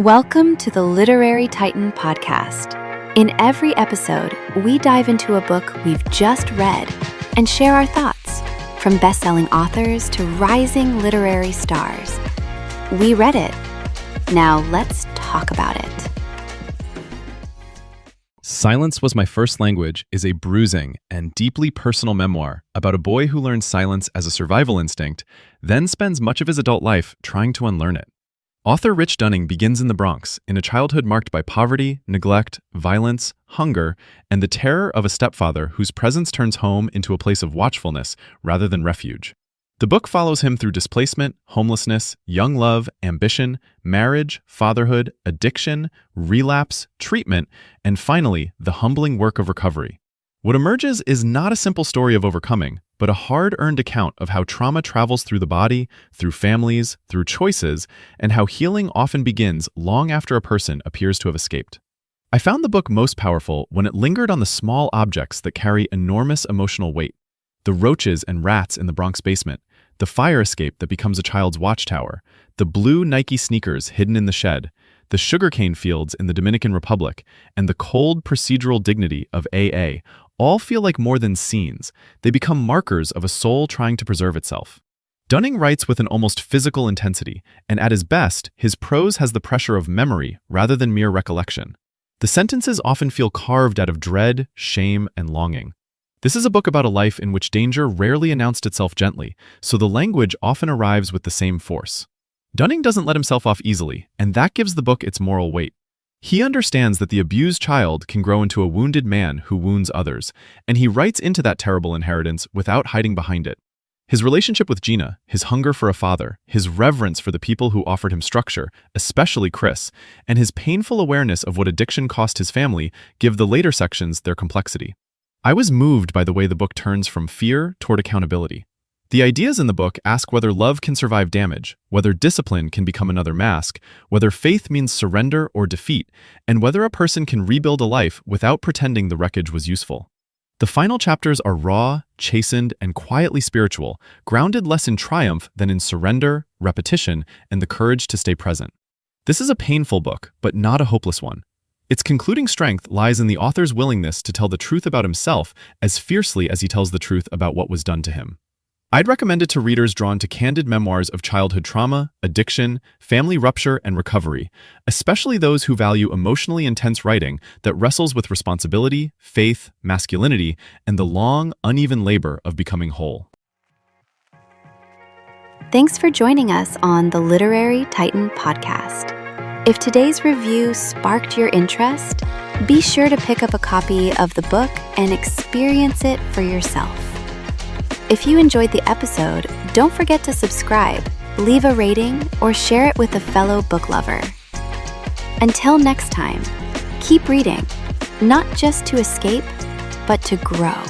Welcome to the Literary Titan podcast. In every episode, we dive into a book we've just read and share our thoughts, from best-selling authors to rising literary stars. We read it. Now let's talk about it. Silence Was My First Language is a bruising and deeply personal memoir about a boy who learns silence as a survival instinct, then spends much of his adult life trying to unlearn it. Author Rich Dunning begins in the Bronx, in a childhood marked by poverty, neglect, violence, hunger, and the terror of a stepfather whose presence turns home into a place of watchfulness rather than refuge. The book follows him through displacement, homelessness, young love, ambition, marriage, fatherhood, addiction, relapse, treatment, and finally, the humbling work of recovery. What emerges is not a simple story of overcoming, but a hard-earned account of how trauma travels through the body, through families, through choices, and how healing often begins long after a person appears to have escaped. I found the book most powerful when it lingered on the small objects that carry enormous emotional weight. The roaches and rats in the Bronx basement, the fire escape that becomes a child's watchtower, the blue Nike sneakers hidden in the shed, the sugarcane fields in the Dominican Republic, and the cold procedural dignity of AA all feel like more than scenes. They become markers of a soul trying to preserve itself. Dunning writes with an almost physical intensity, and at his best, his prose has the pressure of memory rather than mere recollection. The sentences often feel carved out of dread, shame, and longing. This is a book about a life in which danger rarely announced itself gently, so the language often arrives with the same force. Dunning doesn't let himself off easily, and that gives the book its moral weight. He understands that the abused child can grow into a wounded man who wounds others, and he writes into that terrible inheritance without hiding behind it. His relationship with Gina, his hunger for a father, his reverence for the people who offered him structure, especially Chris, and his painful awareness of what addiction cost his family give the later sections their complexity. I was moved by the way the book turns from fear toward accountability. The ideas in the book ask whether love can survive damage, whether discipline can become another mask, whether faith means surrender or defeat, and whether a person can rebuild a life without pretending the wreckage was useful. The final chapters are raw, chastened, and quietly spiritual, grounded less in triumph than in surrender, repetition, and the courage to stay present. This is a painful book, but not a hopeless one. Its concluding strength lies in the author's willingness to tell the truth about himself as fiercely as he tells the truth about what was done to him. I'd recommend it to readers drawn to candid memoirs of childhood trauma, addiction, family rupture, and recovery, especially those who value emotionally intense writing that wrestles with responsibility, faith, masculinity, and the long, uneven labor of becoming whole. Thanks for joining us on the Literary Titan podcast. If today's review sparked your interest, be sure to pick up a copy of the book and experience it for yourself. If you enjoyed the episode, don't forget to subscribe, leave a rating, or share it with a fellow book lover. Until next time, keep reading, not just to escape, but to grow.